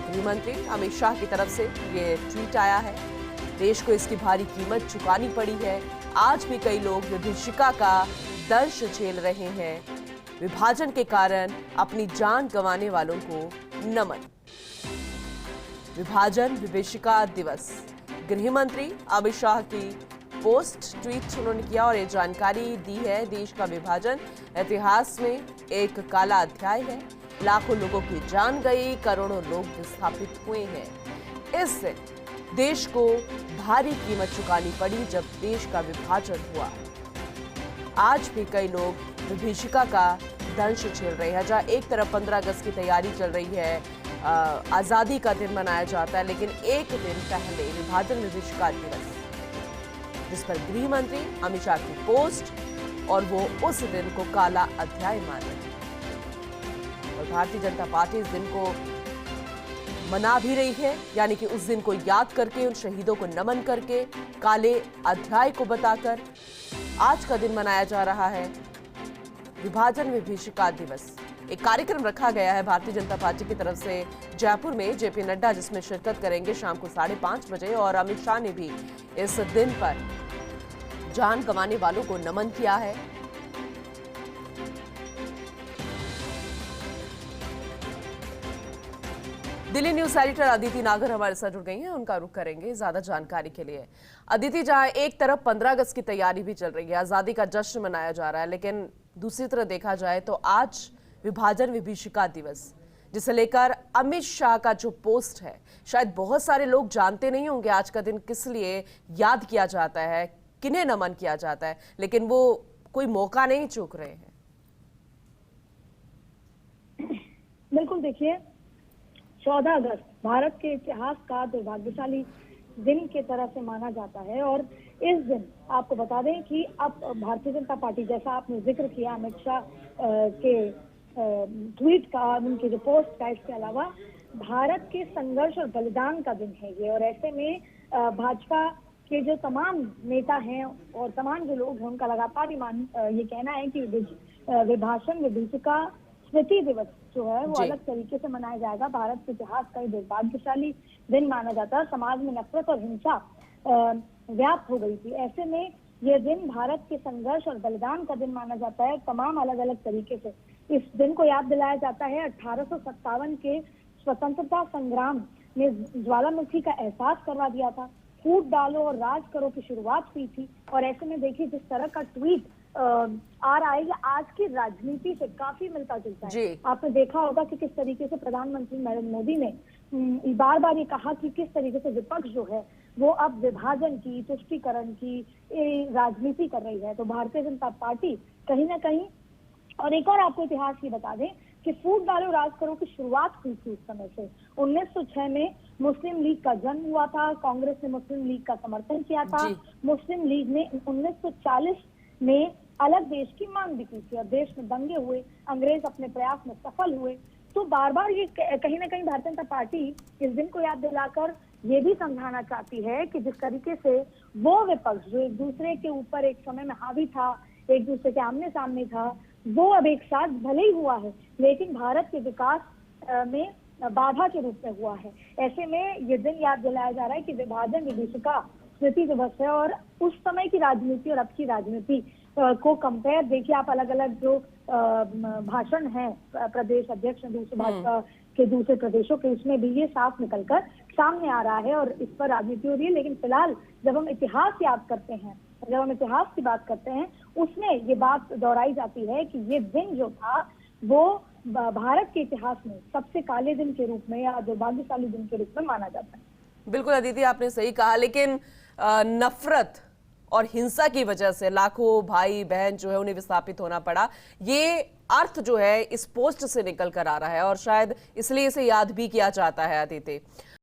गृह मंत्री अमित शाह की तरफ से ये ट्वीट आया है। देश को इसकी भारी कीमत चुकानी पड़ी है। आज भी कई लोग विभीषिका का दर्श झेल रहे हैं। विभाजन के कारण अपनी जान गंवाने वालों को नमन। विभाजन विभीषिका दिवस, गृह मंत्री अमित शाह की पोस्ट ट्वीट उन्होंने किया और ये जानकारी दी है। देश का विभाजन इतिहास में एक काला अध्याय है। लाखों लोगों की जान गई, करोड़ों लोग विस्थापित हुए हैं। इस दिन देश को भारी कीमत चुकानी पड़ी जब देश का विभाजन हुआ। आज भी कई लोग विभीषिका का दंश झेल रहे हैं। जहां एक तरफ 15 अगस्त की तैयारी चल रही है, आजादी का दिन मनाया जाता है, लेकिन एक दिन पहले विभाजन विभीषिका दिवस, जिस पर गृह मंत्री अमित शाह की पोस्ट और वो उस दिन को काला अध्याय मान रहे हैं। और भारतीय जनता पार्टी इस दिन को मना भी रही है, यानी कि उस दिन को याद करके, उन शहीदों को नमन करके, काले अध्याय को बताकर आज का दिन मनाया जा रहा है विभाजन विभीषिका दिवस। एक कार्यक्रम रखा गया है भारतीय जनता पार्टी की तरफ से जयपुर में, जेपी नड्डा जिसमें शिरकत करेंगे शाम को 5:30 बजे। और अमित शाह ने भी इस दिन पर जान गंवाने वालों को नमन किया है। दिल्ली न्यूज एडिटर अदिति नागर हमारे साथ जुड़ गई हैं, उनका रुख करेंगे ज्यादा जानकारी के लिए। अदिति, जहां एक तरफ 15 अगस्त की तैयारी भी चल रही है, आजादी का जश्न मनाया जा रहा है, लेकिन दूसरी तरफ देखा जाए तो आज विभाजन विभीषिका दिवस, जिसे लेकर अमित शाह का जो पोस्ट है, शायद बहुत सारे लोग जानते नहीं होंगे आज का दिन किस लिए याद किया जाता है, किन्हें नमन किया जाता है, लेकिन वो कोई मौका नहीं चूक रहे हैं। बिल्कुल, देखिए 14 अगस्त भारत के इतिहास का दुर्भाग्यशाली दिन के तरह से माना जाता है। और इस दिन आपको बता दें कि अब भारतीय जनता पार्टी, जैसा आपने जिक्र किया अमित शाह के ट्वीट का, उनके जो पोस्ट का, इसके अलावा भारत के संघर्ष और बलिदान का दिन है ये। और ऐसे में भाजपा के जो तमाम नेता हैं और तमाम जो लोग हैं, उनका लगातार ये कहना है कि विभाजन विभीषिका स्मृति दिवस जो है वो अलग तरीके से मनाया जाएगा। भारत के इतिहास का एक दुर्भाग्यशाली दिन माना जाता है। समाज में नफरत और हिंसा व्याप्त हो गई थी। ऐसे में यह दिन भारत के संघर्ष और बलिदान का दिन माना जाता है, तमाम अलग अलग तरीके से। इस दिन को याद दिलाया जाता है 1857 के स्वतंत्रता संग्राम ने ज्वालामुखी का एहसास करवा दिया था। फूट डालो और राज करो की शुरुआत हुई थी। और ऐसे में देखिए जिस तरह का ट्वीट आ रहा है, ये आज की राजनीति से काफी मिलता जुलता है। आपने देखा होगा कि किस तरीके से प्रधानमंत्री नरेंद्र मोदी ने बार बार ये कहा कि किस तरीके से विपक्ष जो है वो अब विभाजन की, तुष्टीकरण की राजनीति कर रही है। तो भारतीय जनता पार्टी कहीं ना कहीं, और एक और आपको इतिहास की बता दें कि फूट डालो राज करो की शुरुआत हुई थी उस समय से। 1906 में मुस्लिम लीग का जन्म हुआ था। कांग्रेस ने मुस्लिम लीग का समर्थन किया था। मुस्लिम लीग ने 1940 में अलग देश की मांग भी की थी और देश में दंगे हुए, अंग्रेज अपने प्रयास में सफल हुए। तो बार बार ये कहीं ना कहीं भारतीय जनता पार्टी इस दिन को याद दिलाकर ये भी समझाना चाहती है कि जिस तरीके से वो विपक्ष जो एक दूसरे के ऊपर एक समय में हावी था, एक दूसरे के आमने सामने था, वो अब एक साथ भले ही हुआ है, लेकिन भारत के विकास में बाधा के रूप में हुआ है। ऐसे में ये दिन याद दिलाया जा रहा है कि विभाजन विभीषिका स्मृति दिवस है। और उस समय की राजनीति और अब की राजनीति को कंपेयर देखिए आप, अलग अलग जो भाषण है प्रदेश अध्यक्ष दूसरे भाजपा के दूसरे प्रदेशों के, उसमें भी ये साफ निकलकर सामने आ रहा है और इस पर राजनीति हो रही है। लेकिन फिलहाल जब हम इतिहास याद करते हैं, जब हम इतिहास की बात करते हैं, उसमें ये बात दोहराई जाती है कि ये दिन जो था वो भारत के इतिहास में सबसे काले दिन के रूप में या दुर्भाग्यशाली दिन के रूप में माना जाता है। बिल्कुल अदिति, आपने सही कहा, लेकिन नफरत और हिंसा की वजह से लाखों भाई बहन जो है उन्हें विस्थापित होना पड़ा, ये अर्थ जो है इस पोस्ट से निकल कर आ रहा है और शायद इसलिए इसे याद भी किया जाता है अदिति।